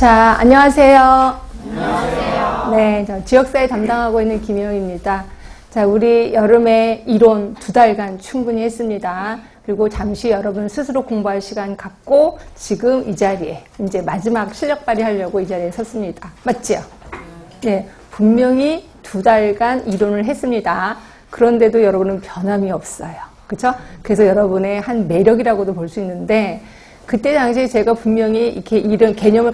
자, 안녕하세요. 안녕하세요. 네, 저 지역사회 담당하고 있는 김혜영입니다. 자, 우리 여름에 이론 2달간 충분히 했습니다. 그리고 잠시 여러분 스스로 공부할 시간 갖고 지금 이 자리에 이제 마지막 실력 발휘하려고 이 자리에 섰습니다. 맞지요? 네, 분명히 2달간 이론을 했습니다. 그런데도 여러분은 변함이 없어요. 그렇죠? 그래서 여러분의 한 매력이라고도 볼 수 있는데 그때 당시에 제가 분명히 이렇게 이런 개념을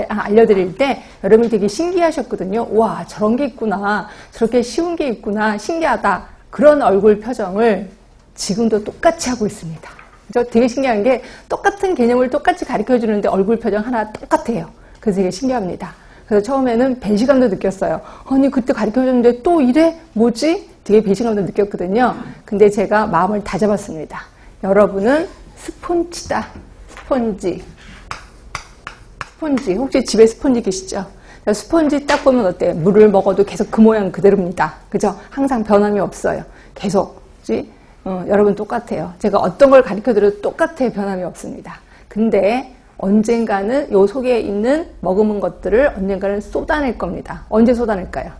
알려드릴 때 여러분이 되게 신기하셨거든요. 와, 저런 게 있구나. 저렇게 쉬운 게 있구나. 신기하다. 그런 얼굴 표정을 지금도 똑같이 하고 있습니다. 그죠? 되게 신기한 게 똑같은 개념을 똑같이 가르쳐 주는데 얼굴 표정 하나 똑같아요. 그래서 되게 신기합니다. 그래서 처음에는 배신감도 느꼈어요. 아니, 그때 가르쳐 줬는데 또 이래? 뭐지? 되게 배신감도 느꼈거든요. 근데 제가 마음을 다잡았습니다. 여러분은 스폰지다. 스폰지. 혹시 집에 스폰지 계시죠? 스폰지 딱 보면 어때요? 물을 먹어도 계속 그 모양 그대로입니다. 그죠? 항상 변함이 없어요. 계속. 여러분 똑같아요. 제가 어떤 걸 가르쳐드려도 똑같아요. 변함이 없습니다. 근데 언젠가는 요 속에 있는 머금은 것들을 언젠가는 쏟아낼 겁니다. 언제 쏟아낼까요?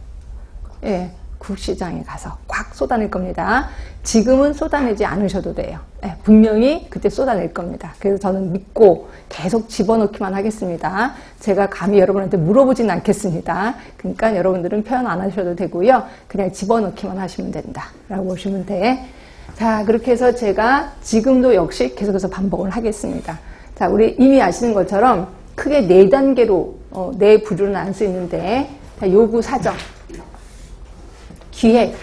예. 국시장에 가서 꽉 쏟아낼 겁니다. 지금은 쏟아내지 않으셔도 돼요. 네, 분명히 그때 쏟아낼 겁니다. 그래서 저는 믿고 계속 집어넣기만 하겠습니다. 제가 감히 여러분한테 물어보진 않겠습니다. 그러니까 여러분들은 표현 안 하셔도 되고요. 그냥 집어넣기만 하시면 된다 라고 보시면 돼. 자, 그렇게 해서 제가 지금도 역시 계속해서 반복을 하겠습니다. 자, 우리 이미 아시는 것처럼 크게 4단계로 네 부류를 나눌 수 있는데, 자, 요구 사정, 기획,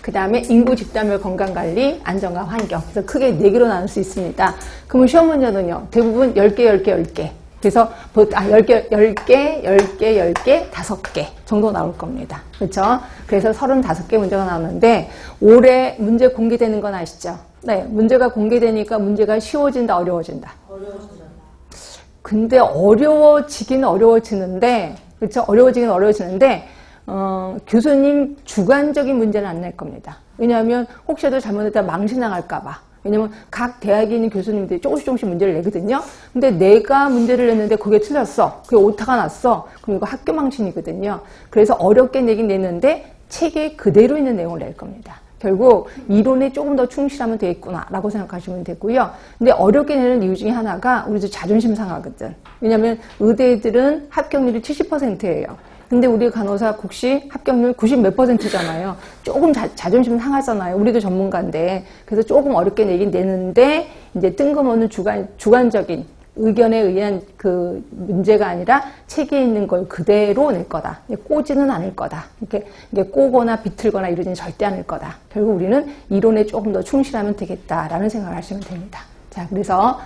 그 다음에 인구 집단별 건강관리, 안전과 환경. 그래서 크게 4개로 나눌 수 있습니다. 그러면 시험 문제는요, 대부분 10개. 그래서 10개, 5개 정도 나올 겁니다. 그렇죠? 그래서 35개 문제가 나오는데 올해 문제 공개되는 건 아시죠? 네, 문제가 공개되니까 문제가 쉬워진다, 어려워진다? 어려워진다. 근데 어려워지긴 어려워지는데, 그렇죠? 어려워지긴 어려워지는데 교수님 주관적인 문제는 안 낼 겁니다. 왜냐하면 혹시라도 잘못했다 망신당할까봐. 왜냐면 각 대학에 있는 교수님들이 조금씩 문제를 내거든요. 근데 내가 문제를 냈는데 그게 틀렸어. 그게 오타가 났어. 그럼 이거 학교 망신이거든요. 그래서 어렵게 내긴 냈는데 책에 그대로 있는 내용을 낼 겁니다. 결국 이론에 조금 더 충실하면 되겠구나 라고 생각하시면 되고요. 근데 어렵게 내는 이유 중에 하나가 우리도 자존심 상하거든. 왜냐하면 의대들은 합격률이 70%예요. 근데 우리 간호사 국시 합격률 90 몇 %잖아요. 조금 자존심 상하잖아요. 우리도 전문가인데. 그래서 조금 어렵게 내긴 내는데, 이제 뜬금없는 주관적인 의견에 의한 그 문제가 아니라 책에 있는 걸 그대로 낼 거다. 꼬지는 않을 거다. 이렇게 꼬거나 비틀거나 이러지는 절대 않을 거다. 결국 우리는 이론에 조금 더 충실하면 되겠다라는 생각을 하시면 됩니다. 자, 그래서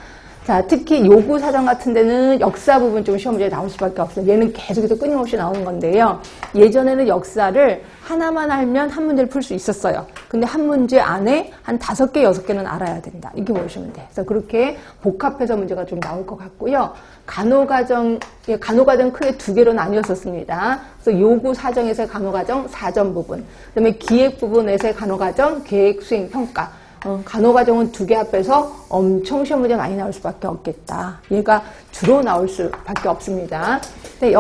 자, 특히 요구 사정 같은 데는 역사 부분 좀 시험 문제에 나올 수밖에 없어요. 얘는 계속해서 끊임없이 나오는 건데요. 예전에는 역사를 하나만 알면 한 문제를 풀 수 있었어요. 근데 한 문제 안에 한 5개, 6개는 알아야 된다. 이렇게 보시면 돼요. 그래서 그렇게 복합해서 문제가 좀 나올 것 같고요. 간호과정 크게 2개로 나뉘었었습니다. 그래서 요구 사정에서의 간호과정, 사전 부분. 그 다음에 기획 부분에서의 간호과정, 계획, 수행, 평가. 간호과정은 2개 합해서 엄청 시험 문제 많이 나올 수밖에 없겠다. 얘가 주로 나올 수밖에 없습니다. 근데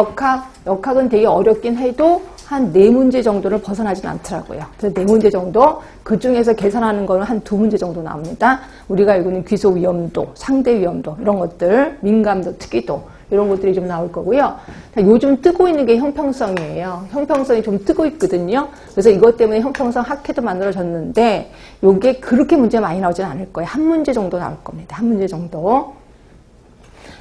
역학은 되게 어렵긴 해도 한 4문제 정도를 벗어나진 않더라고요. 그래서 4문제 정도, 그 중에서 계산하는 거는 한 2문제 정도 나옵니다. 우리가 알고 있는 귀속 위험도, 상대 위험도, 이런 것들, 민감도, 특이도, 이런 것들이 좀 나올 거고요. 요즘 뜨고 있는 게 형평성이에요. 형평성이 좀 뜨고 있거든요. 그래서 이것 때문에 형평성 학회도 만들어졌는데 요게 그렇게 문제 많이 나오진 않을 거예요. 한 문제 정도 나올 겁니다. 한 문제 정도.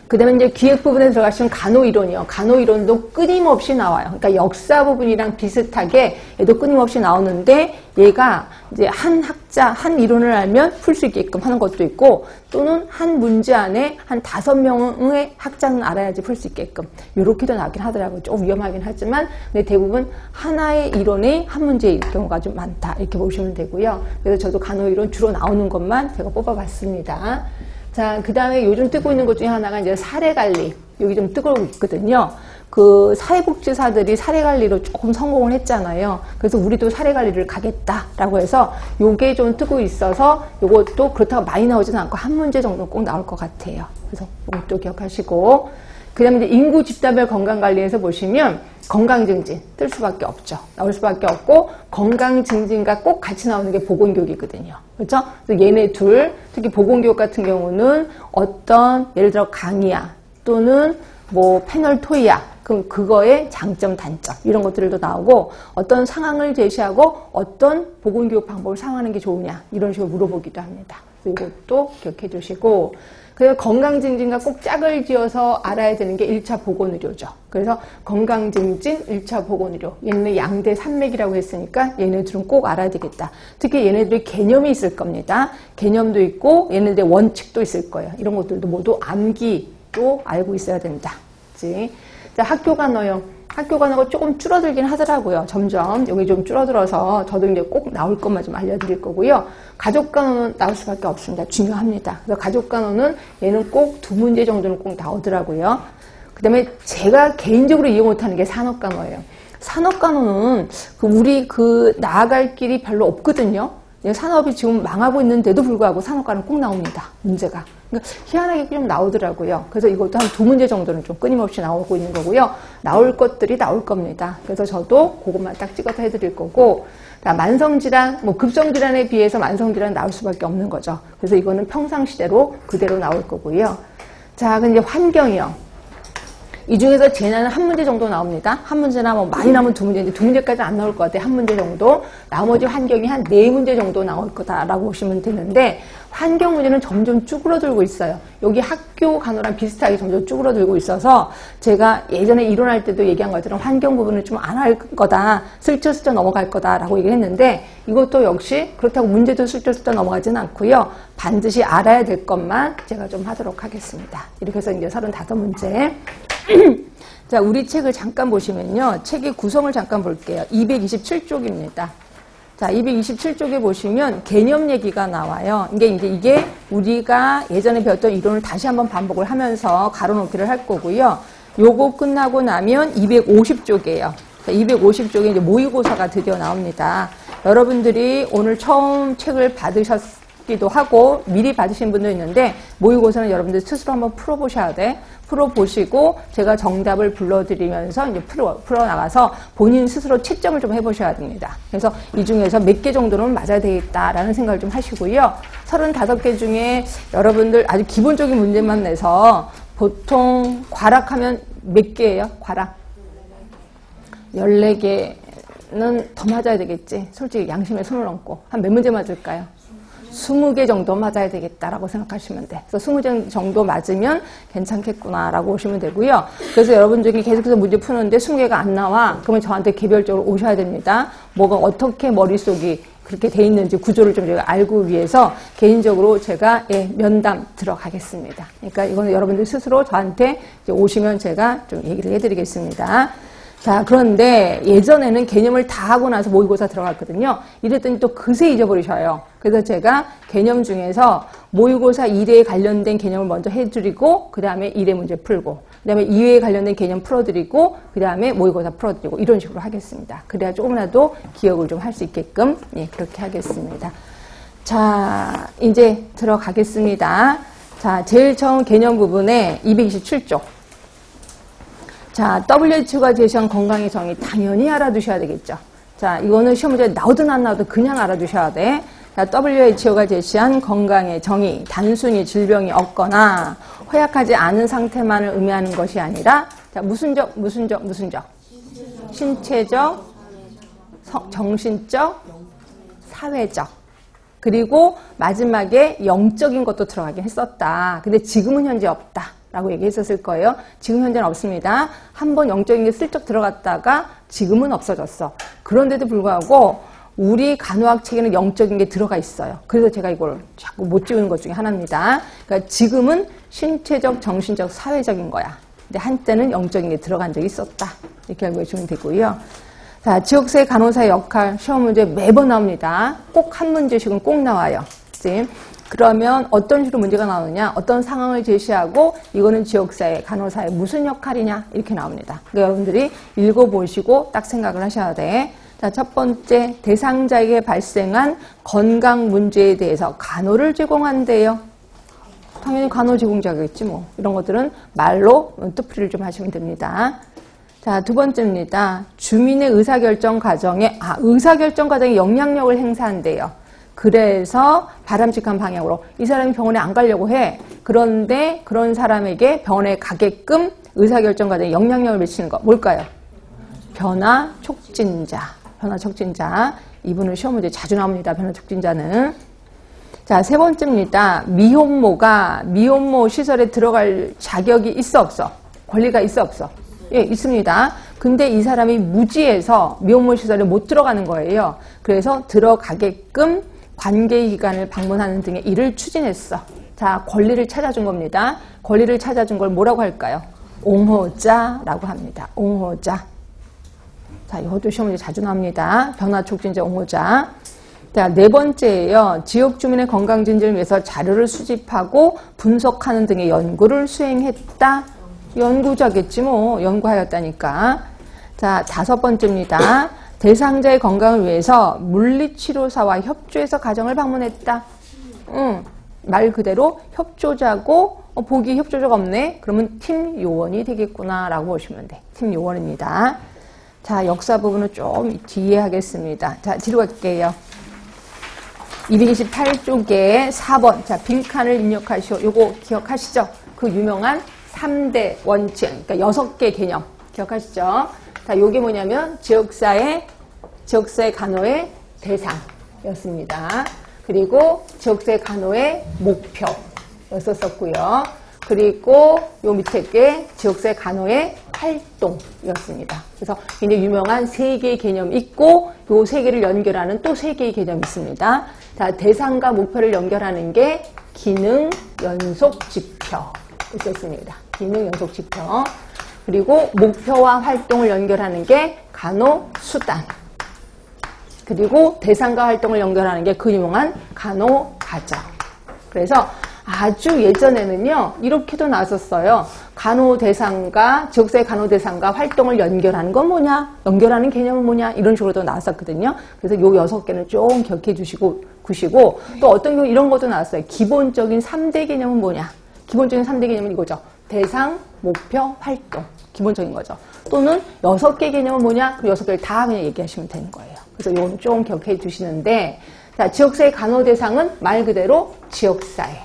그 다음에 이제 기획 부분에 들어가시면 간호이론이요. 간호이론도 끊임없이 나와요. 그러니까 역사 부분이랑 비슷하게 얘도 끊임없이 나오는데 얘가 이제 한 학자, 한 이론을 알면 풀 수 있게끔 하는 것도 있고 또는 한 문제 안에 한 5명의 학자는 알아야지 풀 수 있게끔 이렇게도 나오긴 하더라고요. 좀 위험하긴 하지만 근데 대부분 하나의 이론이 한 문제일 경우가 좀 많다. 이렇게 보시면 되고요. 그래서 저도 간호이론 주로 나오는 것만 제가 뽑아봤습니다. 자, 그 다음에 요즘 뜨고 있는 것 중에 하나가 이제 사례관리. 여기 좀 뜨고 있거든요. 그 사회복지사들이 사례관리로 조금 성공을 했잖아요. 그래서 우리도 사례관리를 가겠다라고 해서 요게 좀 뜨고 있어서 요것도 그렇다고 많이 나오지는 않고 한 문제 정도는 꼭 나올 것 같아요. 그래서 이것도 기억하시고 그 다음에 이제 인구 집단별 건강관리에서 보시면 건강증진 뜰 수밖에 없죠. 나올 수밖에 없고 건강증진과 꼭 같이 나오는 게 보건교육이거든요. 그렇죠? 그래서 얘네 둘, 특히 보건교육 같은 경우는 어떤 예를 들어 강의야 또는 뭐 패널 토의야, 그럼 그거의 장점, 단점 이런 것들도 나오고 어떤 상황을 제시하고 어떤 보건교육 방법을 사용하는 게 좋으냐 이런 식으로 물어보기도 합니다. 이것도 기억해 주시고 그래서 건강증진과 꼭 짝을 지어서 알아야 되는 게 1차 보건의료죠. 그래서 건강증진, 1차 보건의료. 얘네 양대 산맥이라고 했으니까 얘네들은 꼭 알아야 되겠다. 특히 얘네들이 개념이 있을 겁니다. 개념도 있고 얘네들의 원칙도 있을 거예요. 이런 것들도 모두 암기도 알고 있어야 된다. 그치? 자, 학교 간호용. 학교 간호가 조금 줄어들긴 하더라고요. 점점 여기 좀 줄어들어서 저도 이제 꼭 나올 것만 좀 알려드릴 거고요. 가족 간호는 나올 수밖에 없습니다. 중요합니다. 그래서 가족 간호는 얘는 꼭 2문제 정도는 꼭 나오더라고요. 그 다음에 제가 개인적으로 이해 못하는 게 산업 간호예요. 산업 간호는 우리 나아갈 길이 별로 없거든요. 산업이 지금 망하고 있는데도 불구하고 산업 간호는 꼭 나옵니다. 문제가. 그러니까 희한하게 좀 나오더라고요. 그래서 이것도 한 2문제 정도는 좀 끊임없이 나오고 있는 거고요. 나올 것들이 나올 겁니다. 그래서 저도 그것만 딱 찍어서 해드릴 거고, 만성질환, 뭐 급성질환에 비해서 만성질환 나올 수밖에 없는 거죠. 그래서 이거는 평상시대로 그대로 나올 거고요. 자, 근데 환경이요. 이 중에서 재난은 1문제 정도 나옵니다. 1문제나 뭐 많이 나오면 2문제인데 2문제까지 안 나올 것 같아요. 1문제 정도. 나머지 환경이 한 4문제 정도 나올 거다라고 보시면 되는데 환경 문제는 점점 쭈그러들고 있어요. 여기 학교 간호랑 비슷하게 점점 쭈그러들고 있어서 제가 예전에 이론할 때도 얘기한 것처럼 환경 부분은 좀 안 할 거다. 슬쩍슬쩍 넘어갈 거다라고 얘기를 했는데 이것도 역시 그렇다고 문제도 슬쩍슬쩍 넘어가지는 않고요. 반드시 알아야 될 것만 제가 좀 하도록 하겠습니다. 이렇게 해서 이제 35문제. 자, 우리 책을 잠깐 보시면요. 책의 구성을 잠깐 볼게요. 227쪽입니다. 자, 227쪽에 보시면 개념 얘기가 나와요. 이게 우리가 예전에 배웠던 이론을 다시 한번 반복을 하면서 가로놓기를 할 거고요. 요거 끝나고 나면 250쪽이에요. 250쪽에 이제 모의고사가 드디어 나옵니다. 여러분들이 오늘 처음 책을 받으셨기도 하고 미리 받으신 분도 있는데 모의고사는 여러분들 스스로 한번 풀어보셔야 돼. 풀어보시고 제가 정답을 불러드리면서 이제 풀어나가서 본인 스스로 채점을 좀 해보셔야 됩니다. 그래서 이 중에서 몇 개 정도는 맞아야 되겠다라는 생각을 좀 하시고요. 35개 중에 여러분들 아주 기본적인 문제만 내서 보통 과락하면 몇 개예요? 과락? 14개는 더 맞아야 되겠지. 솔직히 양심에 손을 얹고. 한 몇 문제 맞을까요? 20개 정도 맞아야 되겠다라고 생각하시면 돼. 그래서 20개 정도 맞으면 괜찮겠구나라고 보시면 되고요. 그래서 여러분들이 계속해서 문제 푸는데 20개가 안 나와. 그러면 저한테 개별적으로 오셔야 됩니다. 뭐가 어떻게 머릿속이 그렇게 돼 있는지 구조를 좀 제가 알고 위해서 개인적으로 제가 면담 들어가겠습니다. 그러니까 이거는 여러분들 스스로 저한테 이제 오시면 제가 좀 얘기를 해드리겠습니다. 자, 그런데 예전에는 개념을 다 하고 나서 모의고사 들어갔거든요. 이랬더니 또 그새 잊어버리셔요. 그래서 제가 개념 중에서 모의고사 1회에 관련된 개념을 먼저 해드리고 그 다음에 1회 문제 풀고 그 다음에 2회에 관련된 개념 풀어드리고 그 다음에 모의고사 풀어드리고 이런 식으로 하겠습니다. 그래야 조금이라도 기억을 좀 할 수 있게끔 그렇게 하겠습니다. 자, 이제 들어가겠습니다. 자, 제일 처음 개념 부분에 227쪽. 자, WHO가 제시한 건강의 정의 당연히 알아두셔야 되겠죠. 자, 이거는 시험 문제에 나오든 안 나오든 그냥 알아두셔야 돼. 자, WHO가 제시한 건강의 정의, 단순히 질병이 없거나 허약하지 않은 상태만을 의미하는 것이 아니라 자, 무슨 적? 신체적, 정신적, 사회적. 그리고 마지막에 영적인 것도 들어가긴 했었다. 근데 지금은 현재 없다. 라고 얘기했었을 거예요. 지금 현재는 없습니다. 한번 영적인 게 슬쩍 들어갔다가 지금은 없어졌어. 그런데도 불구하고 우리 간호학 책에는 영적인 게 들어가 있어요. 그래서 제가 이걸 자꾸 못 지우는 것 중에 하나입니다. 그러니까 지금은 신체적, 정신적, 사회적인 거야. 근데 한때는 영적인 게 들어간 적이 있었다. 이렇게 알고 계시면 되고요. 자, 지역사회 간호사의 역할, 시험 문제 매번 나옵니다. 꼭 한 문제씩은 꼭 나와요. 그치? 그러면 어떤 식으로 문제가 나오느냐, 어떤 상황을 제시하고 이거는 지역사회, 간호사의 무슨 역할이냐 이렇게 나옵니다. 그러니까 여러분들이 읽어보시고 딱 생각을 하셔야 돼. 자, 첫 번째, 대상자에게 발생한 건강 문제에 대해서 간호를 제공한대요. 당연히 간호제공자겠지 뭐. 이런 것들은 말로 뜻풀이를 좀 하시면 됩니다. 자, 두 번째입니다. 주민의 의사결정 과정에 영향력을 행사한대요. 그래서 바람직한 방향으로 이 사람이 병원에 안 가려고 해. 그런데 그런 사람에게 병원에 가게끔 의사결정 과정에 영향력을 미치는 거 뭘까요? 변화 촉진자. 변화 촉진자. 이분은 시험 문제 자주 나옵니다. 변화 촉진자는. 자, 세 번째입니다. 미혼모가 미혼모 시설에 들어갈 자격이 있어 없어? 권리가 있어 없어? 예, 있습니다. 근데 이 사람이 무지해서 미혼모 시설에 못 들어가는 거예요. 그래서 들어가게끔 관계기관을 방문하는 등의 일을 추진했어. 자, 권리를 찾아준 겁니다. 권리를 찾아준 걸 뭐라고 할까요? 옹호자라고 합니다. 옹호자. 자, 이것도 시험에 자주 나옵니다. 변화 촉진자 옹호자. 자, 네 번째예요. 지역 주민의 건강 증진을 위해서 자료를 수집하고 분석하는 등의 연구를 수행했다. 연구자겠지 뭐. 연구하였다니까. 자, 다섯 번째입니다. 대상자의 건강을 위해서 물리치료사와 협조해서 가정을 방문했다. 말 그대로 협조자고 보기 협조자가 없네. 그러면 팀 요원이 되겠구나 라고 보시면 돼. 팀 요원입니다. 자, 역사 부분은 좀 뒤에 하겠습니다. 자, 뒤로 갈게요. 228쪽에 4번. 자, 빈칸을 입력하시오. 요거 기억하시죠? 그 유명한 3대 원칙. 그러니까 6개 개념. 기억하시죠? 자, 요게 뭐냐면 지역사회 간호의 대상이었습니다. 그리고 지역사회 간호의 목표였었고요. 그리고 요 밑에 게 지역사회 간호의 활동이었습니다. 그래서 굉장히 유명한 3개의 개념이 있고 요 3개를 연결하는 또 3개의 개념이 있습니다. 자, 대상과 목표를 연결하는 게 기능 연속 지표 있었습니다. 기능 연속 지표. 그리고 목표와 활동을 연결하는 게 간호수단. 그리고 대상과 활동을 연결하는 게 그 유명한 간호과정. 그래서 아주 예전에는요, 이렇게도 나왔었어요. 지역사회 간호대상과 활동을 연결하는 건 뭐냐? 연결하는 개념은 뭐냐? 이런 식으로도 나왔었거든요. 그래서 요 6개는 좀 기억해 구시고, 또 어떤 경우 이런 것도 나왔어요. 기본적인 3대 개념은 뭐냐? 기본적인 3대 개념은 이거죠. 대상, 목표, 활동. 기본적인 거죠. 또는 6개 개념은 뭐냐? 그 6개를 다 그냥 얘기하시면 되는 거예요. 그래서 이건 좀 기억해 주시는데, 자, 지역사회 간호대상은 말 그대로 지역사회.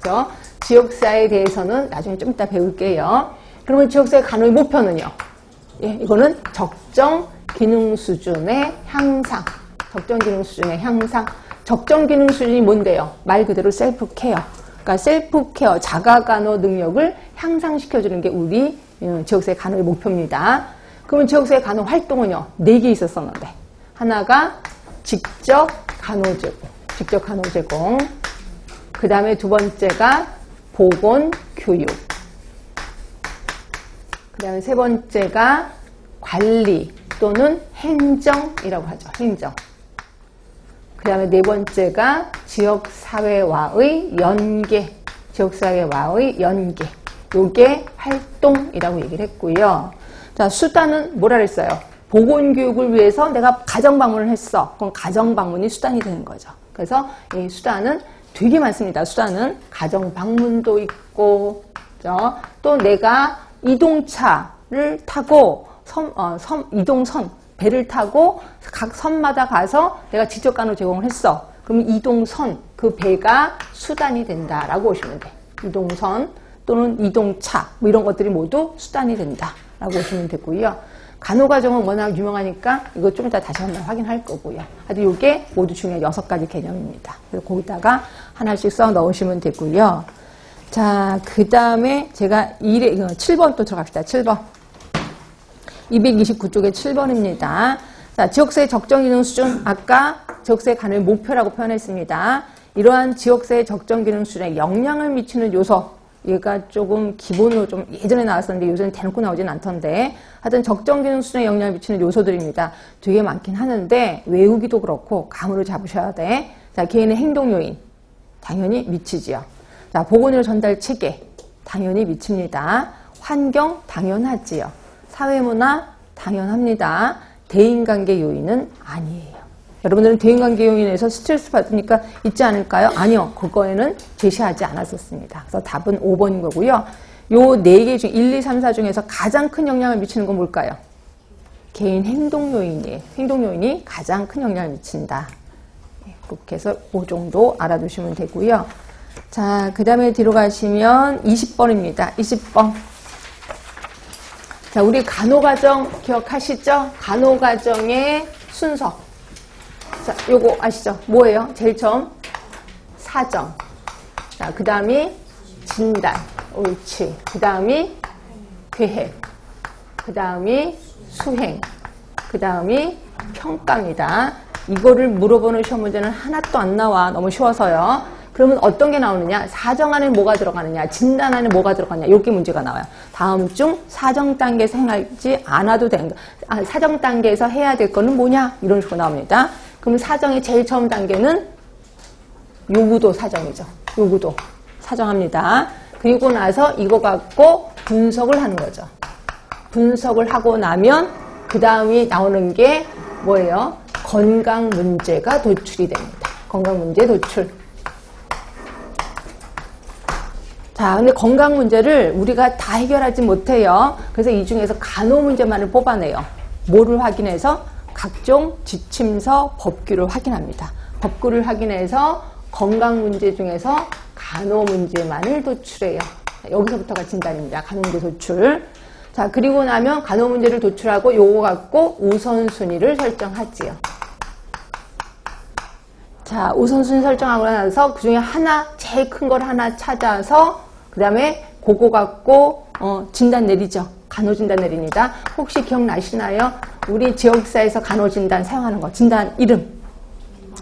그렇죠? 지역사회에 대해서는 나중에 좀 이따 배울게요. 그러면 지역사회 간호의 목표는요? 예, 이거는 적정 기능 수준의 향상. 적정 기능 수준의 향상. 적정 기능 수준이 뭔데요? 말 그대로 셀프 케어. 그러니까 셀프 케어, 자가 간호 능력을 향상시켜주는 게 우리 지역사회 간호의 목표입니다. 그러면 지역사회 간호 활동은요, 4개 있었었는데. 하나가 직접 간호 제공. 그 다음에 두 번째가 보건 교육. 그 다음에 세 번째가 관리 또는 행정이라고 하죠. 행정. 그 다음에 네 번째가 지역사회와의 연계. 지역사회와의 연계. 요게 활동이라고 얘기를 했고요. 자, 수단은 뭐라 그랬어요? 보건교육을 위해서 내가 가정방문을 했어. 그럼 가정방문이 수단이 되는 거죠. 그래서 이 수단은 되게 많습니다. 수단은 가정방문도 있고, 그렇죠? 또 내가 이동차를 타고 이동선, 배를 타고 각 선마다 가서 내가 직접 간호 제공을 했어. 그러면 이동선, 그 배가 수단이 된다라고 보시면 돼. 이동선 또는 이동차, 뭐 이런 것들이 모두 수단이 된다라고 보시면 되고요. 간호과정은 워낙 유명하니까 이거 좀 이따 다시 한번 확인할 거고요. 하여튼 이게 모두 중요한 6가지 개념입니다. 그래서 거기다가 하나씩 써 넣으시면 되고요. 자, 그 다음에 제가 7번 또 들어갑시다. 7번. 229쪽에 7번입니다. 자, 지역사회 적정기능 수준, 아까 지역사회 간호의 목표라고 표현했습니다. 이러한 지역사회 적정기능 수준에 영향을 미치는 요소, 얘가 조금 기본으로 좀 예전에 나왔었는데 요새는 대놓고 나오진 않던데, 하여튼 적정기능 수준에 영향을 미치는 요소들입니다. 되게 많긴 하는데 외우기도 그렇고 감으로 잡으셔야 돼. 자, 개인의 행동 요인 당연히 미치지요. 자, 보건의료 전달 체계 당연히 미칩니다. 환경 당연하지요. 사회문화 당연합니다. 대인관계 요인은 아니에요. 여러분들은 대인관계 요인에서 스트레스 받으니까 있지 않을까요? 아니요. 그거에는 제시하지 않았었습니다. 그래서 답은 5번인 거고요. 요 4개 중 1, 2, 3, 4 중에서 가장 큰 영향을 미치는 건 뭘까요? 개인 행동 요인이에요. 행동 요인이 가장 큰 영향을 미친다. 그렇게 해서 5 정도 알아두시면 되고요. 자, 그 다음에 뒤로 가시면 20번입니다. 20번. 자, 우리 간호과정 기억하시죠? 간호과정의 순서. 자, 요거 아시죠? 뭐예요? 제일 처음 사정. 자, 그 다음이 진단. 옳지. 그 다음이 계획. 그 다음이 수행. 그 다음이 평가입니다. 이거를 물어보는 시험 문제는 하나도 안 나와. 너무 쉬워서요. 그러면 어떤 게 나오느냐? 사정 안에 뭐가 들어가느냐? 진단 안에 뭐가 들어가느냐? 이렇게 문제가 나와요. 다음 중 사정 단계에서 행하지 않아도 되는 거. 사정 단계에서 해야 될 거는 뭐냐? 이런 식으로 나옵니다. 그럼 사정의 제일 처음 단계는 요구도 사정이죠. 요구도 사정합니다. 그리고 나서 이거 갖고 분석을 하는 거죠. 분석을 하고 나면 그 다음에 나오는 게 뭐예요? 건강 문제가 도출이 됩니다. 건강 문제 도출. 자, 근데 건강 문제를 우리가 다 해결하지 못해요. 그래서 이 중에서 간호 문제만을 뽑아내요. 뭐를 확인해서? 각종 지침서, 법규를 확인합니다. 법규를 확인해서 건강 문제 중에서 간호 문제만을 도출해요. 여기서부터가 진단입니다. 간호 문제 도출. 자, 그리고 나면 간호 문제를 도출하고 요거 갖고 우선순위를 설정하지요. 자, 우선순위 설정하고 나서 그 중에 하나, 제일 큰 걸 하나 찾아서 그 다음에 그거 갖고 진단 내리죠. 간호진단 내립니다. 혹시 기억나시나요? 우리 지역사에서 간호진단 사용하는 거. 진단 이름.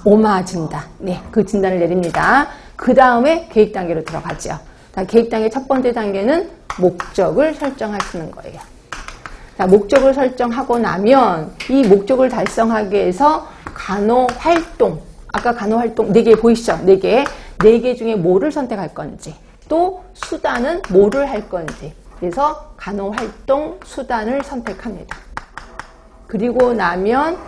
오마진단. 네, 그 진단을 내립니다. 그 다음에 계획 단계로 들어가죠. 자, 계획 단계 첫 번째 단계는 목적을 설정하시는 거예요. 자, 목적을 설정하고 나면 이 목적을 달성하기 위해서 간호활동. 아까 간호활동 4개 보이시죠? 4개. 4개 중에 뭐를 선택할 건지. 또 수단은 뭐를 할 건지. 그래서 간호활동 수단을 선택합니다. 그리고 나면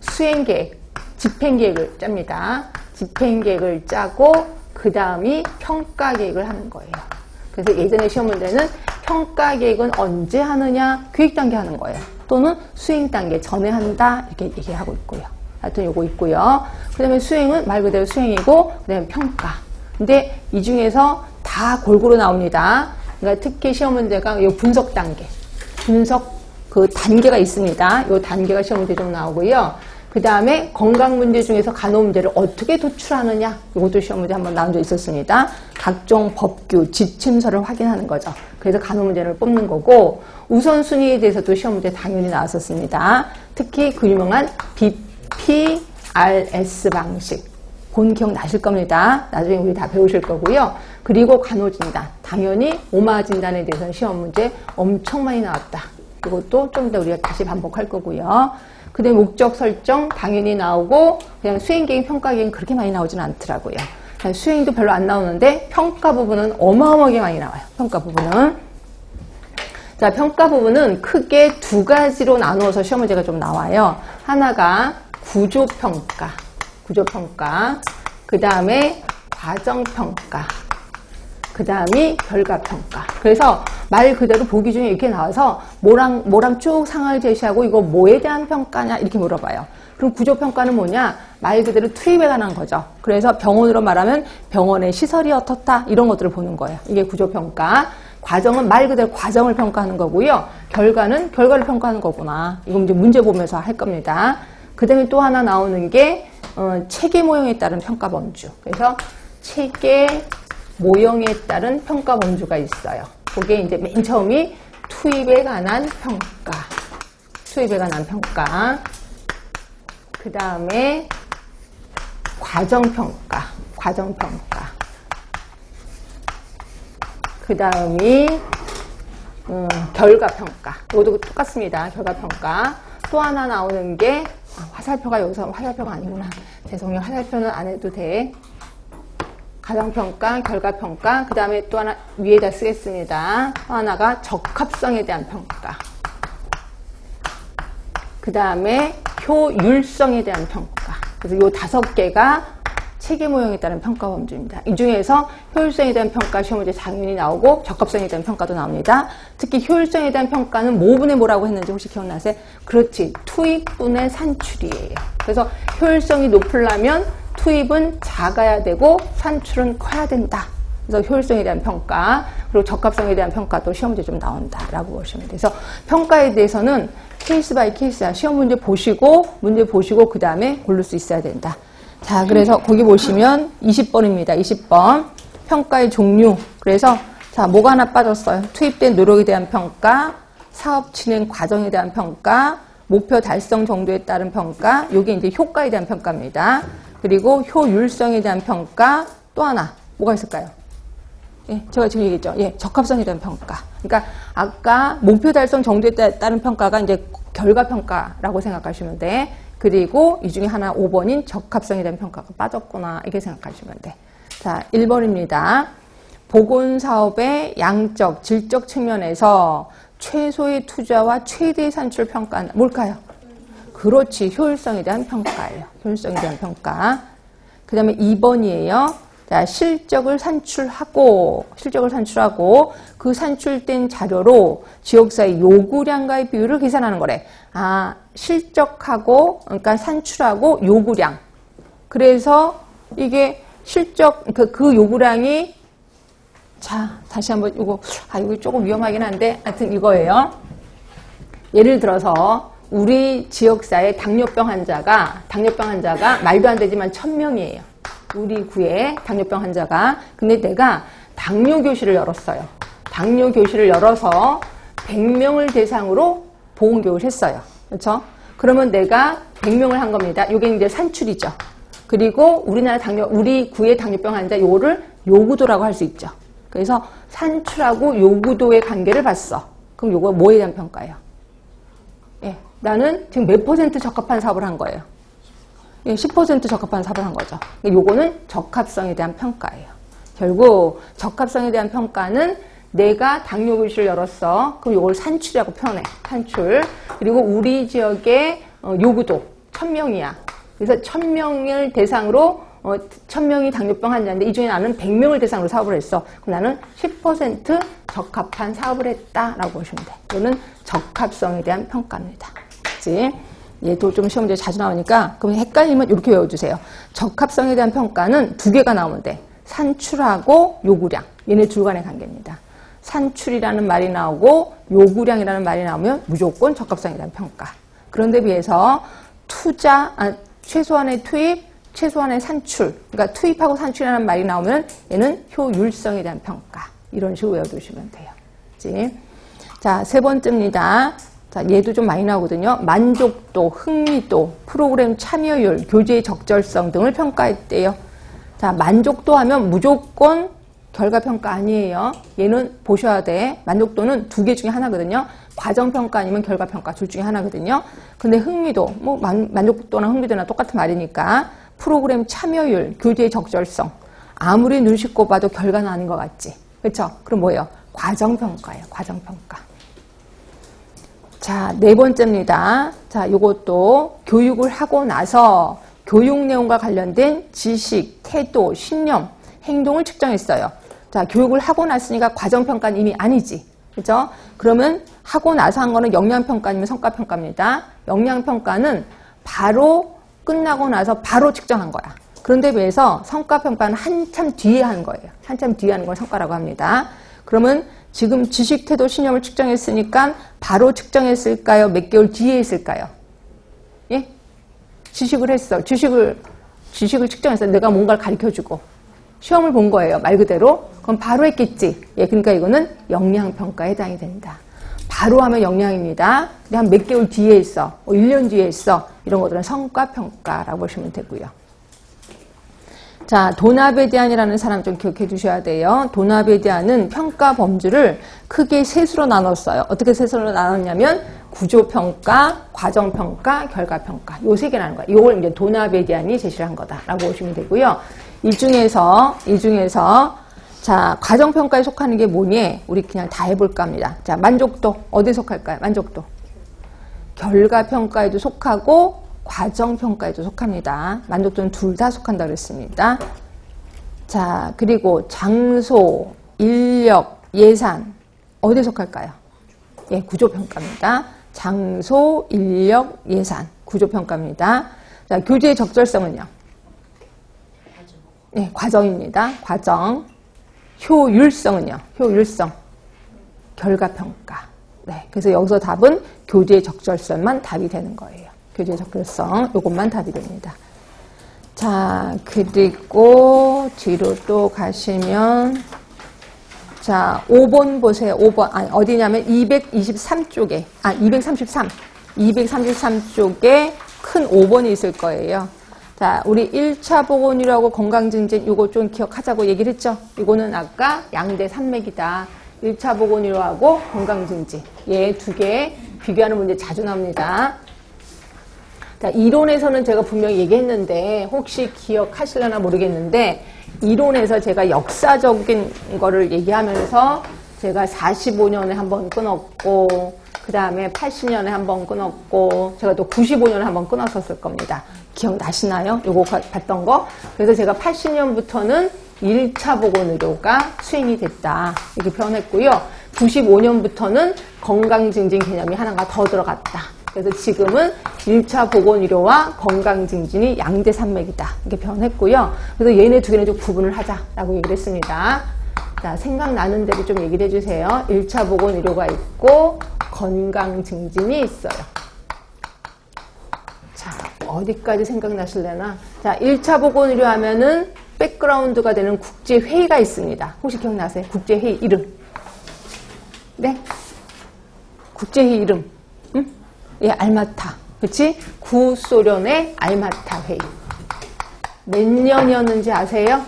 수행계획, 집행계획을 짭니다. 집행계획을 짜고 그 다음이 평가계획을 하는 거예요. 그래서 예전에 시험 문제는 평가계획은 언제 하느냐? 계획단계 하는 거예요. 또는 수행단계 전에 한다 이렇게 얘기하고 있고요. 하여튼 요거 있고요. 그 다음에 수행은 말 그대로 수행이고 그 다음에 평가. 근데 이 중에서 다 골고루 나옵니다. 그러니까 특히 시험 문제가 요 분석 단계. 분석 그 단계가 있습니다. 요 단계가 시험 문제 좀 나오고요. 그 다음에 건강 문제 중에서 간호 문제를 어떻게 도출하느냐. 이것도 시험 문제 한번 나온 적 있었습니다. 각종 법규, 지침서를 확인하는 거죠. 그래서 간호 문제를 뽑는 거고 우선순위에 대해서도 시험 문제 당연히 나왔었습니다. 특히 그 유명한 BPRS 방식. 본 기억나실 겁니다. 나중에 우리 다 배우실 거고요. 그리고 간호진단. 당연히 오마진단에 대해서는 시험 문제 엄청 많이 나왔다. 이것도 좀 더 우리가 다시 반복할 거고요. 그 다음에 목적 설정 당연히 나오고 그냥 수행계획, 평가계획은 그렇게 많이 나오지는 않더라고요. 수행도 별로 안 나오는데 평가 부분은 어마어마하게 많이 나와요. 평가 부분은. 자, 평가 부분은 크게 2가지로 나누어서 시험 문제가 좀 나와요. 하나가 구조평가. 구조평가, 그 다음에 과정평가, 그 다음이 결과평가. 그래서 말 그대로 보기 중에 이렇게 나와서 뭐랑 쭉 상황을 제시하고 이거 뭐에 대한 평가냐 이렇게 물어봐요. 그럼 구조평가는 뭐냐? 말 그대로 투입에 관한 거죠. 그래서 병원으로 말하면 병원의 시설이 어떻다 이런 것들을 보는 거예요. 이게 구조평가. 과정은 말 그대로 과정을 평가하는 거고요. 결과는 결과를 평가하는 거구나. 이건 이제 문제 보면서 할 겁니다. 그 다음에 또 하나 나오는 게 체계 모형에 따른 평가 범주. 그래서 체계 모형에 따른 평가 범주가 있어요. 그게 이제 맨 처음이 투입에 관한 평가. 투입에 관한 평가. 그 다음에 과정평가. 과정평가. 그 다음이 결과평가. 이것도 똑같습니다. 결과평가. 또 하나 나오는 게 화살표가 여기서 화살표가 아니구나. 죄송해요. 화살표는 안 해도 돼. 과정평가, 결과평가. 그 다음에 또 하나 위에다 쓰겠습니다. 또 하나가 적합성에 대한 평가. 그 다음에 효율성에 대한 평가. 그래서 요 5개가 체계 모형에 따른 평가 범주입니다. 이 중에서 효율성에 대한 평가 시험 문제 당연히 나오고 적합성에 대한 평가도 나옵니다. 특히 효율성에 대한 평가는 뭐분의 뭐라고 했는지 혹시 기억나세요? 그렇지. 투입분의 산출이에요. 그래서 효율성이 높으려면 투입은 작아야 되고 산출은 커야 된다. 그래서 효율성에 대한 평가, 그리고 적합성에 대한 평가도 시험 문제 좀 나온다라고 보시면 돼요. 그래서 평가에 대해서는 케이스 바이 케이스야. 시험 문제 보시고 그 다음에 고를 수 있어야 된다. 자, 그래서 거기 보시면 20번입니다. 20번. 평가의 종류. 그래서 자, 뭐가 하나 빠졌어요? 투입된 노력에 대한 평가, 사업 진행 과정에 대한 평가, 목표 달성 정도에 따른 평가, 요게 이제 효과에 대한 평가입니다. 그리고 효율성에 대한 평가, 또 하나 뭐가 있을까요? 예, 제가 지금 얘기했죠. 예, 적합성에 대한 평가. 그러니까 아까 목표 달성 정도에 따른 평가가 이제 결과 평가라고 생각하시면 돼. 그리고 이 중에 하나 5번인 적합성에 대한 평가가 빠졌구나. 이렇게 생각하시면 돼. 자, 1번입니다. 보건사업의 양적, 질적 측면에서 최소의 투자와 최대의 산출 평가는 뭘까요? 그렇지. 효율성에 대한 평가예요. 효율성에 대한 평가. 그 다음에 2번이에요. 자, 실적을 산출하고 그 산출된 자료로 지역사회 요구량과의 비율을 계산하는 거래. 아, 실적하고, 그러니까 산출하고 요구량. 그래서 이게 실적, 그 요구량이, 자, 다시 한번 이거 조금 위험하긴 한데, 하여튼 이거예요. 예를 들어서, 우리 지역사회 당뇨병 환자가 말도 안 되지만 1000명이에요. 우리 구에 당뇨병 환자가. 근데 내가 당뇨교실을 열었어요. 당뇨교실을 열어서 100명을 대상으로 보건교육을 했어요. 그렇죠? 그러면 내가 100명을 한 겁니다. 이게 이제 산출이죠. 그리고 우리 구의 당뇨병 환자 요거를 요구도라고 할 수 있죠. 그래서 산출하고 요구도의 관계를 봤어. 그럼 요거 뭐에 대한 평가예요? 예, 나는 지금 몇 % 적합한 사업을 한 거예요? 예, 10% 적합한 사업을 한 거죠. 요거는 적합성에 대한 평가예요. 결국 적합성에 대한 평가는 내가 당뇨교실을 열었어. 그럼 요걸 산출이라고 표현해. 산출. 그리고 우리 지역의 요구도 1000명이야. 그래서 1000명을 대상으로 1000명이 당뇨병 환자인데 이 중에 나는 100명을 대상으로 사업을 했어. 그럼 나는 10% 적합한 사업을 했다라고 보시면 돼. 이거는 적합성에 대한 평가입니다. 그치? 얘도 좀 시험 문제 자주 나오니까 그럼 헷갈리면 이렇게 외워주세요. 적합성에 대한 평가는 2개가 나오면 돼. 산출하고 요구량. 얘네 둘 간의 관계입니다. 산출이라는 말이 나오고 요구량이라는 말이 나오면 무조건 적합성에 대한 평가. 그런데 비해서 최소한의 투입, 최소한의 산출. 그러니까 투입하고 산출이라는 말이 나오면 얘는 효율성에 대한 평가. 이런 식으로 외워두시면 돼요. 그치? 자, 3번째입니다. 자, 얘도 좀 많이 나오거든요. 만족도, 흥미도, 프로그램 참여율, 교재의 적절성 등을 평가했대요. 자, 만족도 하면 무조건 결과평가 아니에요. 얘는 보셔야 돼. 만족도는 2개 중에 하나거든요. 과정평가 아니면 결과평가 둘 중에 하나거든요. 근데 흥미도, 뭐 만족도나 흥미도나 똑같은 말이니까 프로그램 참여율, 교재의 적절성. 아무리 눈 씻고 봐도 결과는 아닌 것 같지. 그렇죠? 그럼 뭐예요? 과정평가예요. 과정평가. 자, 4번째입니다. 자, 요것도 교육을 하고 나서 교육 내용과 관련된 지식, 태도, 신념, 행동을 측정했어요. 자, 교육을 하고 났으니까 과정평가는 이미 아니지. 그죠? 그러면 하고 나서 한 거는 역량평가 아니면 성과평가입니다. 역량평가는 바로 끝나고 나서 바로 측정한 거야. 그런데 비해서 성과평가는 한참 뒤에 한 거예요. 한참 뒤에 하는 걸 성과라고 합니다. 그러면 지금 지식, 태도, 신념을 측정했으니까 바로 측정했을까요? 몇 개월 뒤에 했을까요? 예? 지식을 했어. 지식을 측정했어. 내가 뭔가를 가르쳐주고. 시험을 본 거예요. 말 그대로. 그럼 바로 했겠지. 예, 그러니까 이거는 역량평가에 해당이 된다. 바로 하면 역량입니다. 근데 한 몇 개월 뒤에 했어. 1년 뒤에 했어. 이런 것들은 성과평가라고 보시면 되고요. 자, 도나베 디안이라는 사람 좀 기억해 두셔야 돼요. 도나베 디안은 평가 범주를 크게 3수로 나눴어요. 어떻게 3수로 나눴냐면 구조평가, 과정평가, 결과평가. 요 3개 나눈 거예요. 이걸 이제 도나베 디안이 제시를 한 거다라고 보시면 되고요. 이 중에서 자, 과정평가에 속하는 게 뭐니? 우리 그냥 다 해볼까 합니다. 자, 만족도 어디에 속할까요? 만족도. 결과평가에도 속하고 과정평가에도 속합니다. 만족도는 둘 다 속한다 그랬습니다. 자, 그리고 장소, 인력, 예산 어디에 속할까요? 예, 구조평가입니다. 장소, 인력, 예산 구조평가입니다. 자, 교재의 적절성은요? 예, 과정입니다. 과정. 효율성은요? 효율성. 결과평가. 네, 그래서 여기서 답은 교재의 적절성만 답이 되는 거예요. 교재의 적절성, 요것만 답이 됩니다. 자, 그리고 뒤로 또 가시면, 자, 5번 보세요. 5번. 아니, 어디냐면 223쪽에, 233. 233쪽에 큰 5번이 있을 거예요. 자, 우리 1차 보건의료하고 건강증진 요거 좀 기억하자고 얘기를 했죠? 이거는 아까 양대 산맥이다. 1차 보건의료하고 건강증진. 얘 두 개 비교하는 문제 자주 나옵니다. 자, 이론에서는 제가 분명히 얘기했는데 혹시 기억하실려나 모르겠는데 이론에서 제가 역사적인 거를 얘기하면서 제가 45년에 한 번 끊었고 그 다음에 80년에 한 번 끊었고 제가 또 95년에 한 번 끊었었을 겁니다. 기억나시나요? 요거 봤던 거. 그래서 제가 80년부터는 1차 보건의료가 수행이 됐다. 이렇게 표현했고요. 95년부터는 건강증진 개념이 하나가 더 들어갔다. 그래서 지금은 1차 보건의료와 건강증진이 양대 산맥이다. 이렇게 표현했고요. 그래서 얘네 두 개는 좀 구분을 하자라고 얘기를 했습니다. 자, 생각나는 대로 좀 얘기를 해주세요. 1차 보건의료가 있고 건강증진이 있어요. 자, 어디까지 생각나실래나? 자, 1차 보건의료 하면은 백그라운드가 되는 국제회의가 있습니다. 혹시 기억나세요? 국제회의 이름. 네? 국제회의 이름. 응? 예, 알마타. 그치? 구소련의 알마타 회의. 몇 년이었는지 아세요?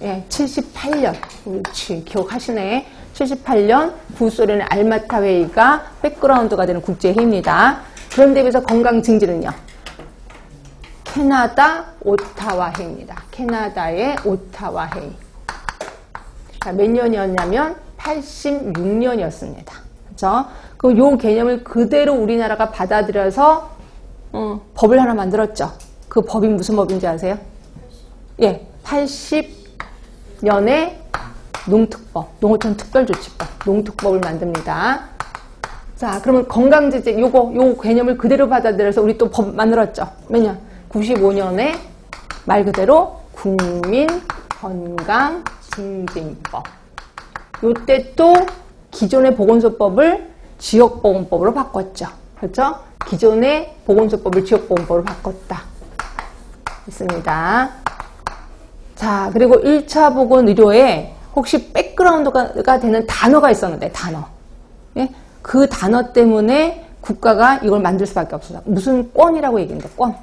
예, 78년. 그렇지. 기억하시네. 78년 구소련의 알마타 회의가 백그라운드가 되는 국제회의입니다. 그런데 비해서 건강증진은요? 캐나다 오타와 회의입니다. 캐나다의 오타와 회의. 자, 몇 년이었냐면 86년이었습니다. 그렇죠? 그럼 요 개념을 그대로 우리나라가 받아들여서 법을 하나 만들었죠. 그 법이 무슨 법인지 아세요? 예, 80년에 농특법, 농어촌 특별조치법, 농특법을 만듭니다. 자, 그러면 건강증진 요 개념을 그대로 받아들여서 우리 또 법 만들었죠. 몇 년? 95년에 말 그대로 국민건강증진법. 요때 또 기존의 보건소법을 지역보건법으로 바꿨죠. 그렇죠? 기존의 보건소법을 지역보건법으로 바꿨다. 있습니다. 자, 그리고 1차 보건의료에 혹시 백그라운드가 되는 단어가 있었는데, 단어. 예? 그 단어 때문에 국가가 이걸 만들 수밖에 없어요. 무슨 권이라고 얘기했는데, 권.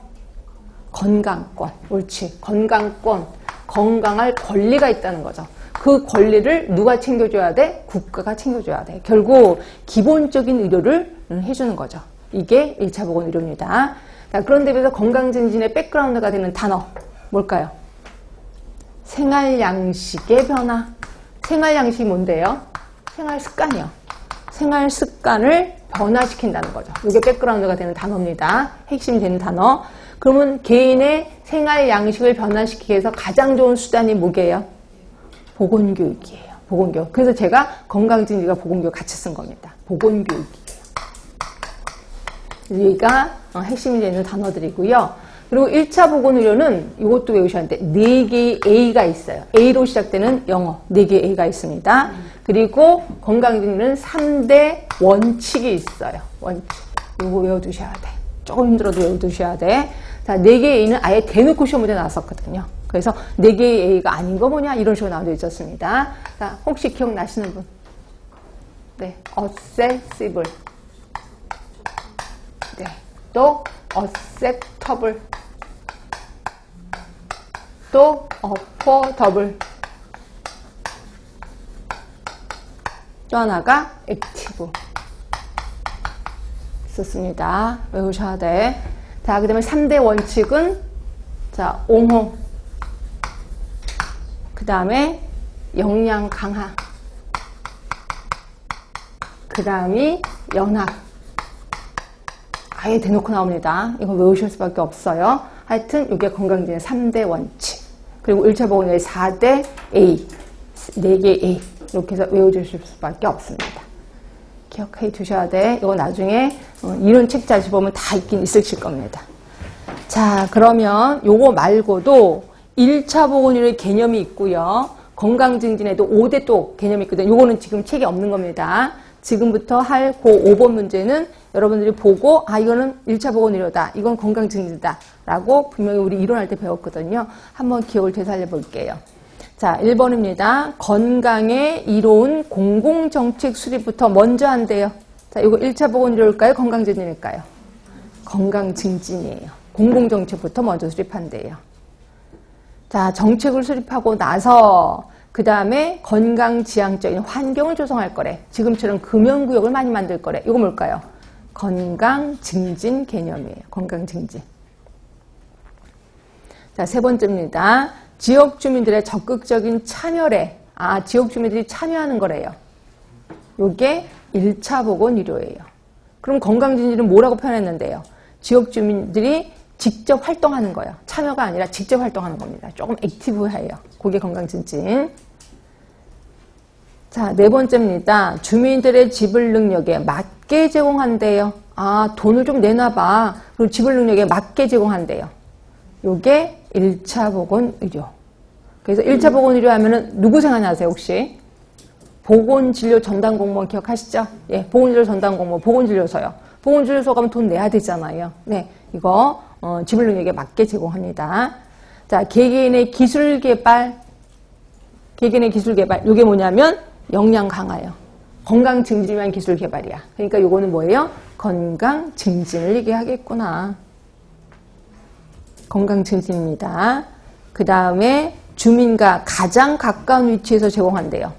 건강권. 옳지. 건강권. 건강할 권리가 있다는 거죠. 그 권리를 누가 챙겨줘야 돼? 국가가 챙겨줘야 돼. 결국 기본적인 의료를 해주는 거죠. 이게 1차 보건의료입니다. 자, 그런데 비해서 건강증진의 백그라운드가 되는 단어 뭘까요? 생활양식의 변화. 생활양식이 뭔데요? 생활습관이요. 생활습관을 변화시킨다는 거죠. 이게 백그라운드가 되는 단어입니다. 핵심이 되는 단어. 그러면 개인의 생활양식을 변화시키기 위해서 가장 좋은 수단이 뭐게요? 보건교육이에요. 보건교육. 그래서 제가 건강증진과 보건교육 같이 쓴 겁니다. 보건교육이에요. 여기가 핵심이 되는 단어들이고요. 그리고 1차 보건의료는 이것도 외우셔야 하는데 4개의 A가 있어요. A로 시작되는 영어 4개의 A가 있습니다. 그리고 건강증진은 3대 원칙이 있어요. 원칙. 이거 외워두셔야 돼. 조금 힘들어도 외워두셔야 돼. 자, 4개의 A는 아예 대놓고 시험 문제 나왔었거든요. 그래서 4개의 A가 아닌 거 뭐냐? 이런 식으로 나와져 있었습니다. 자, 혹시 기억나시는 분? 네, accessible. 네, 또 acceptable. 또 affordable. 또 하나가 active. 있었습니다. 외우셔야 돼. 자, 그 다음에 3대 원칙은 자, 옹호. 그 다음에 역량 강화. 그 다음이 연합. 아예 대놓고 나옵니다. 이거 외우실 수밖에 없어요. 하여튼 이게 건강증진의 3대 원칙. 그리고 1차 보건의 4대 A. 4개 A. 이렇게 해서 외워주실 수밖에 없습니다. 기억해 두셔야 돼. 이거 나중에 이런 책 자주 보면 다 있긴 있으실 겁니다. 자, 그러면 요거 말고도 1차 보건의료의 개념이 있고요. 건강증진에도 5대 또 개념이 있거든요. 요거는 지금 책에 없는 겁니다. 지금부터 할 그 5번 문제는 여러분들이 보고 이거는 1차 보건의료다. 이건 건강증진이다. 라고 분명히 우리 이론할 때 배웠거든요. 한번 기억을 되살려 볼게요. 자, 1번입니다. 건강에 이로운 공공정책 수립부터 먼저 한대요. 자, 이거 1차 보건의료일까요? 건강증진일까요? 건강증진이에요. 공공정책부터 먼저 수립한대요. 자, 정책을 수립하고 나서 그 다음에 건강지향적인 환경을 조성할 거래. 지금처럼 금연구역을 많이 만들 거래. 이거 뭘까요? 건강증진 개념이에요. 건강증진. 자, 세 번째입니다. 지역 주민들의 적극적인 참여래. 지역 주민들이 참여하는 거래요. 요게 1차 보건의료예요. 그럼 건강증진은 뭐라고 표현했는데요? 지역 주민들이 직접 활동하는 거예요. 참여가 아니라 직접 활동하는 겁니다. 조금 액티브해요. 그게 건강증진. 자, 네 번째입니다. 주민들의 지불 능력에 맞게 제공한대요. 돈을 좀 내놔봐. 그리고 지불 능력에 맞게 제공한대요. 요게 1차 보건의료. 그래서 1차 보건의료 하면은 누구 생각나세요, 혹시? 보건진료 전담 공무원 기억하시죠? 예, 보건진료 전담 공무원, 보건진료소요. 보건진료소 가면 돈 내야 되잖아요. 네, 이거 지불 능력에 맞게 제공합니다. 자, 개개인의 기술 개발, 이게 뭐냐면 역량 강화요. 건강 증진을 위한 기술 개발이야. 그러니까 요거는 뭐예요? 건강 증진을 얘기하겠구나. 건강 증진입니다. 그 다음에 주민과 가장 가까운 위치에서 제공한대요.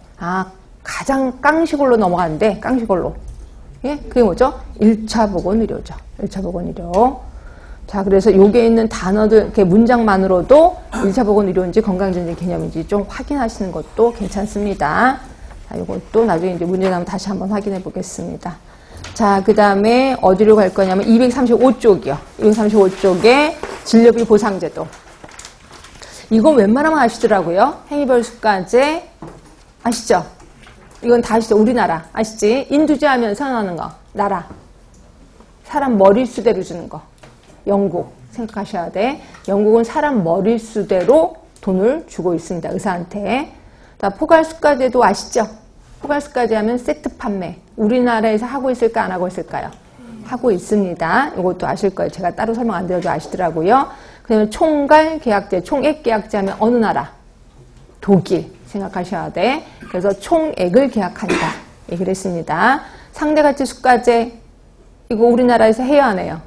가장 깡시골로 넘어가는데, 깡시골로. 예? 그게 뭐죠? 1차 보건의료죠. 1차 보건의료. 자, 그래서 여기에 있는 단어들, 이렇게 문장만으로도 1차 보건의료인지 건강증진 개념인지 좀 확인하시는 것도 괜찮습니다. 자, 이것도 나중에 이제 문제 나오면 다시 한번 확인해 보겠습니다. 자, 그 다음에 어디로 갈 거냐면 235쪽이요. 235쪽에 진료비 보상제도. 이건 웬만하면 아시더라고요. 행위별 수가제. 아시죠? 이건 다 아시죠? 우리나라. 아시지? 인두제 하면 선언하는 거. 나라. 사람 머릿수대로 주는 거. 영국. 생각하셔야 돼. 영국은 사람 머릿수대로 돈을 주고 있습니다. 의사한테. 자, 포괄수가제도 아시죠? 포괄수가제 하면 세트 판매. 우리나라에서 하고 있을까 안 하고 있을까요? 하고 있습니다. 이것도 아실 거예요. 제가 따로 설명 안 드려도 아시더라고요. 그 다음에 총괄계약제, 총액계약제 하면 어느 나라? 독일. 생각하셔야 돼. 그래서 총액을 계약한다. 얘기를 했습니다. 상대가치수가제, 이거 우리나라에서 해야 하네요.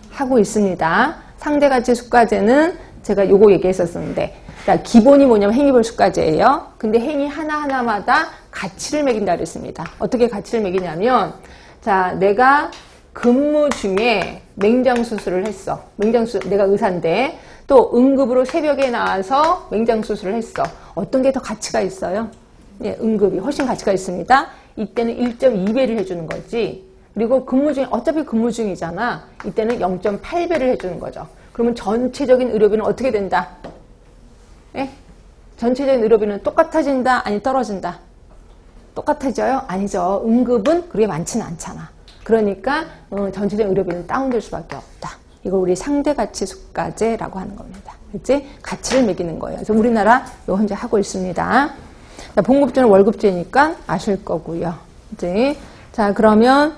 하고 있습니다. 상대가치수가제는 제가 요거 얘기했었는데, 자, 기본이 뭐냐면 행위별 수가제예요. 근데 행위 하나하나마다 가치를 매긴다 그랬습니다. 어떻게 가치를 매기냐면, 자, 내가 근무 중에 맹장수술을 했어. 맹장수술, 내가 의사인데, 또 응급으로 새벽에 나와서 맹장수술을 했어. 어떤 게 더 가치가 있어요? 예, 응급이 훨씬 가치가 있습니다. 이때는 1.2배를 해주는 거지. 그리고 근무 중에, 어차피 근무 중이잖아. 이때는 0.8배를 해주는 거죠. 그러면 전체적인 의료비는 어떻게 된다? 예? 전체적인 의료비는 똑같아진다? 아니 떨어진다? 똑같아져요? 아니죠. 응급은 그렇게 많지는 않잖아. 그러니까 전체적인 의료비는 다운될 수밖에 없다. 이걸 우리 상대가치수가제라고 하는 겁니다. 그치? 가치를 매기는 거예요. 그래서 우리나라 이거 현재 하고 있습니다. 자, 봉급제는 월급제니까 아실 거고요. 그치? 자, 그러면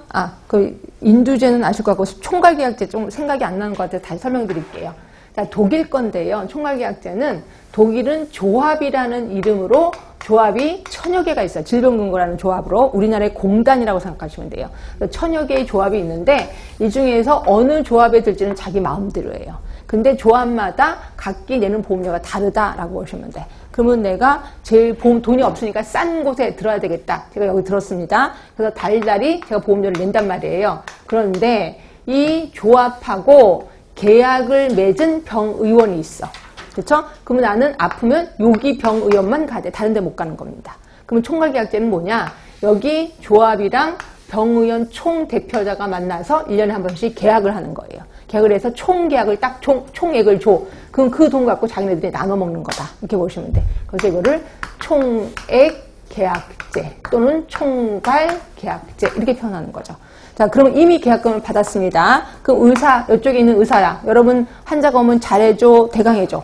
그 인두제는 아실 것 같고 총괄계약제 좀 생각이 안 나는 것 같아서 다시 설명드릴게요. 자, 독일 건데요. 총괄계약제는 독일은 조합이라는 이름으로 조합이 1000여 개가 있어요. 질병금고라는 조합으로 우리나라의 공단이라고 생각하시면 돼요. 천여 개의 조합이 있는데 이 중에서 어느 조합에 들지는 자기 마음대로 해요. 근데 조합마다 각기 내는 보험료가 다르다라고 보시면 돼. 그러면 내가 제일 돈이 없으니까 싼 곳에 들어야 되겠다. 제가 여기 들었습니다. 그래서 달달이 제가 보험료를 낸단 말이에요. 그런데 이 조합하고 계약을 맺은 병의원이 있어. 그렇죠? 그러면 나는 아프면 여기 병의원만 가야 돼. 다른 데 못 가는 겁니다. 그러면 총괄계약제는 뭐냐? 여기 조합이랑 병의원 총대표자가 만나서 1년에 한 번씩 계약을 하는 거예요. 계약을 해서 총계약을 딱 총액을 줘. 그럼 그 돈 갖고 자기네들이 나눠 먹는 거다. 이렇게 보시면 돼. 그래서 이거를 총액 계약제 또는 총괄 계약제 이렇게 표현하는 거죠. 자, 그럼 이미 계약금을 받았습니다. 그럼 의사, 이쪽에 있는 의사야. 여러분 환자가 오면 잘해줘, 대강해줘?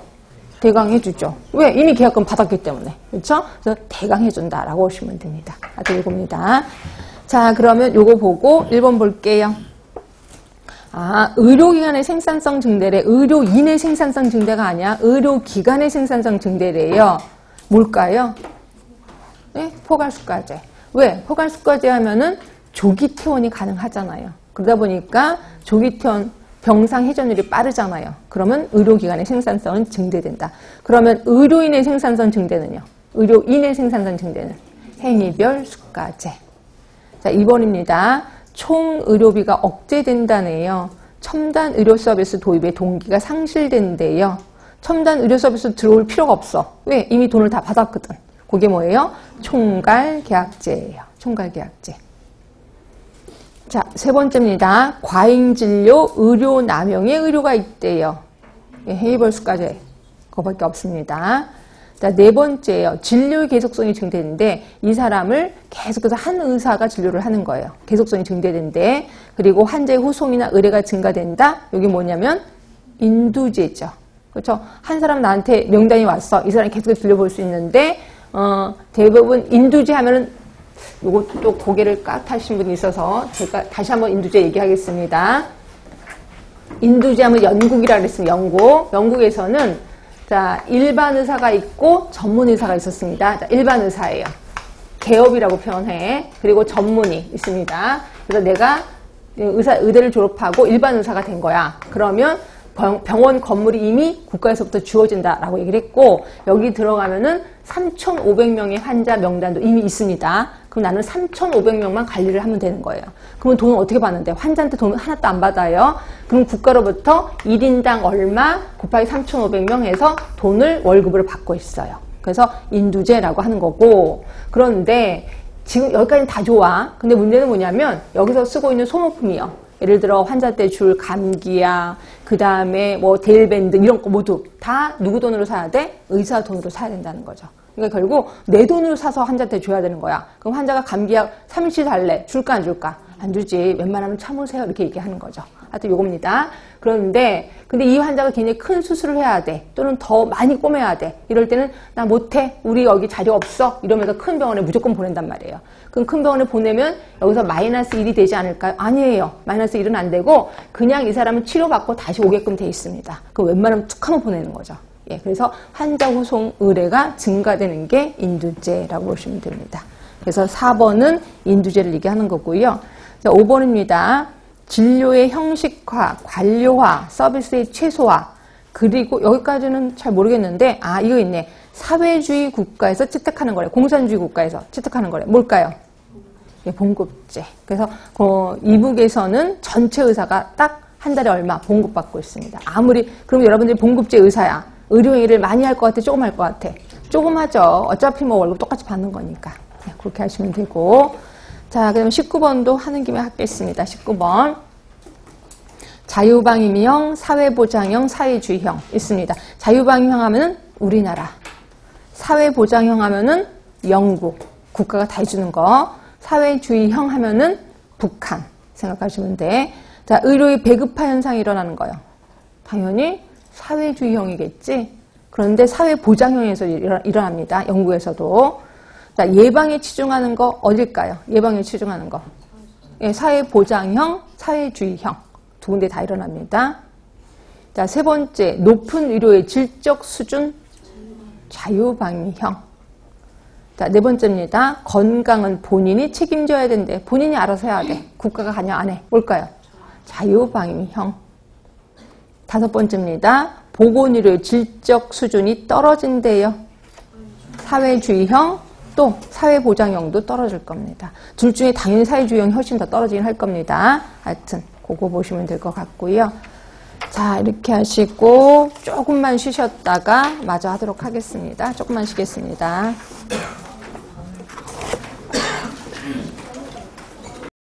대강해주죠. 왜? 이미 계약금 받았기 때문에. 그렇죠? 그래서 대강해준다라고 보시면 됩니다. 아주 이겁니다. 자, 그러면 요거 보고 1번 볼게요. 아, 의료기관의 생산성 증대래. 의료인의 생산성 증대가 아니야. 의료기관의 생산성 증대래요. 뭘까요? 네? 포괄수가제. 왜? 포괄수가제 하면은 조기 퇴원이 가능하잖아요. 그러다 보니까 조기 퇴원, 병상 회전율이 빠르잖아요. 그러면 의료기관의 생산성은 증대된다. 그러면 의료인의 생산성 증대는요? 의료인의 생산성 증대는 행위별 수가제. 자, 2번입니다. 총 의료비가 억제된다네요. 첨단 의료 서비스 도입의 동기가 상실된대요. 첨단 의료 서비스 들어올 필요가 없어. 왜? 이미 돈을 다 받았거든. 그게 뭐예요? 총괄 계약제예요. 총괄 계약제. 자, 세 번째입니다. 과잉 진료, 의료 남용의 의료가 있대요. 행위벌수까지 그거밖에 없습니다. 자, 네 번째예요. 진료의 계속성이 증대되는데 이 사람을 계속해서 한 의사가 진료를 하는 거예요. 계속성이 증대된대. 그리고 환자의 후송이나 의뢰가 증가된다. 여기 뭐냐면 인두제죠. 그렇죠? 한 사람 나한테 명단이 왔어. 이 사람이 계속 진료볼 수 있는데 대부분 인두제 하면은 요것도 고개를 까타신 분이 있어서 제가 다시 한번 인두제 얘기하겠습니다. 인두제 하면 영국이라고 그랬습니다. 영국에서는 자, 일반 의사가 있고 전문 의사가 있었습니다. 자, 일반 의사예요. 개업이라고 표현해. 그리고 전문이 있습니다. 그래서 내가 의대를 졸업하고 일반 의사가 된 거야. 그러면 병원 건물이 이미 국가에서부터 주어진다라고 얘기를 했고, 여기 들어가면은 3,500명의 환자 명단도 이미 있습니다. 그럼 나는 3,500명만 관리를 하면 되는 거예요. 그러면 돈은 어떻게 받는데? 환자한테 돈 하나도 안 받아요. 그럼 국가로부터 1인당 얼마 곱하기 3,500명 해서 돈을 월급으로 받고 있어요. 그래서 인두제라고 하는 거고, 그런데 지금 여기까지는 다 좋아. 근데 문제는 뭐냐면 여기서 쓰고 있는 소모품이요. 예를 들어 환자 때 줄 감기야, 그 다음에 뭐 데일밴드 이런 거 모두 다 누구 돈으로 사야 돼? 의사 돈으로 사야 된다는 거죠. 그러니까 결국 내 돈으로 사서 환자한테 줘야 되는 거야. 그럼 환자가 감기약 3일 달래. 줄까 안 줄까? 안 주지. 웬만하면 참으세요. 이렇게 얘기하는 거죠. 하여튼 요겁니다. 그런데 근데 이 환자가 굉장히 큰 수술을 해야 돼. 또는 더 많이 꼬매야 돼. 이럴 때는 나 못해. 우리 여기 자료 없어. 이러면서 큰 병원에 무조건 보낸단 말이에요. 그럼 큰 병원에 보내면 여기서 마이너스 1이 되지 않을까요? 아니에요. 마이너스 1은 안 되고 그냥 이 사람은 치료받고 다시 오게끔 돼 있습니다. 그 웬만하면 툭 하면 보내는 거죠. 예, 그래서 환자 후송 의뢰가 증가되는 게 인두제라고 보시면 됩니다. 그래서 4번은 인두제를 얘기하는 거고요. 자, 5번입니다. 진료의 형식화, 관료화, 서비스의 최소화, 그리고 여기까지는 잘 모르겠는데 이거 있네. 사회주의 국가에서 채택하는 거래. 공산주의 국가에서 채택하는 거래. 뭘까요? 예, 봉급제. 그래서 이북에서는 전체 의사가 딱 한 달에 얼마 봉급받고 있습니다. 그럼 여러분들이 봉급제 의사야. 의료행위를 많이 할 것 같아? 조금 할 것 같아? 조금 하죠. 어차피 뭐 월급 똑같이 받는 거니까. 네, 그렇게 하시면 되고. 자, 그럼 19번도 하는 김에 하겠습니다. 19번. 자유방임형, 사회보장형, 사회주의형 있습니다. 자유방임형 하면은 우리나라. 사회보장형 하면은 영국. 국가가 다 해주는 거. 사회주의형 하면은 북한. 생각하시면 돼. 자, 의료의 배급화 현상이 일어나는 거예요. 당연히 사회주의형이겠지. 그런데 사회보장형에서 일어납니다. 영국에서도. 자, 예방에 치중하는 거 어딜까요? 예방에 치중하는 거. 예, 사회보장형, 사회주의형. 두 군데 다 일어납니다. 자, 세 번째, 높은 의료의 질적 수준, 자유방위형. 자, 네 번째입니다. 건강은 본인이 책임져야 된대. 본인이 알아서 해야 돼. 국가가 관여 안 해. 뭘까요? 자유방위형. 다섯 번째입니다. 보건의료의 질적 수준이 떨어진대요. 사회주의형, 또 사회보장형도 떨어질 겁니다. 둘 중에 당연히 사회주의형이 훨씬 더 떨어지긴 할 겁니다. 하여튼 그거 보시면 될 것 같고요. 자, 이렇게 하시고 조금만 쉬셨다가 마저 하도록 하겠습니다. 조금만 쉬겠습니다.